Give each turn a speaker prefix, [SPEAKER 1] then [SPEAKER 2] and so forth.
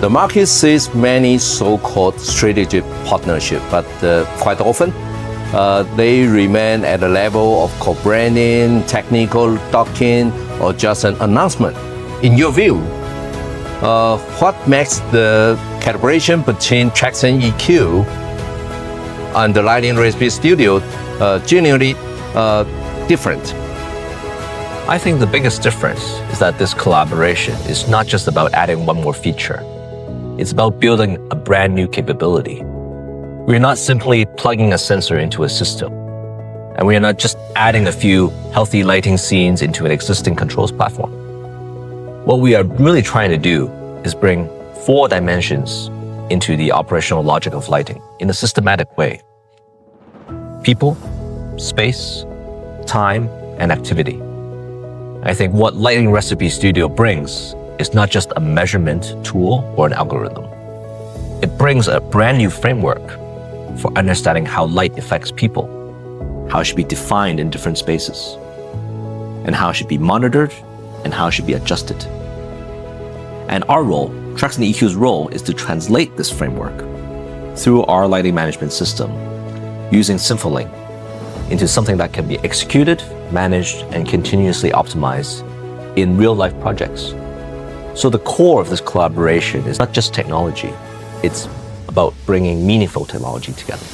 [SPEAKER 1] The market sees many so-called strategic partnerships, but quite often they remain at the level of co-branding, technical docking, or just an announcement. In your view, what makes the collaboration between Traxon EQ and the lighting recipe studio genuinely different?
[SPEAKER 2] I think the biggest difference is that this collaboration is not just about adding one more feature. It's about building a brand new capability. We're not simply plugging a sensor into a system, and we are not just adding a few healthy lighting scenes into an existing controls platform. What we are really trying to do is bring 4 dimensions into the operational logic of lighting in a systematic way. People, space, time, and activity. I think what Lighting Recipe Studio brings is not just a measurement tool or an algorithm. It brings a brand new framework for understanding how light affects people, how it should be defined in different spaces, and how it should be monitored and how it should be adjusted. And our role, Traxon EQ's role, is to translate this framework through our lighting management system using Symphony into something that can be executed, managed, and continuously optimized in real-life projects. So the core of this collaboration is not just technology, it's about bringing meaningful technology together.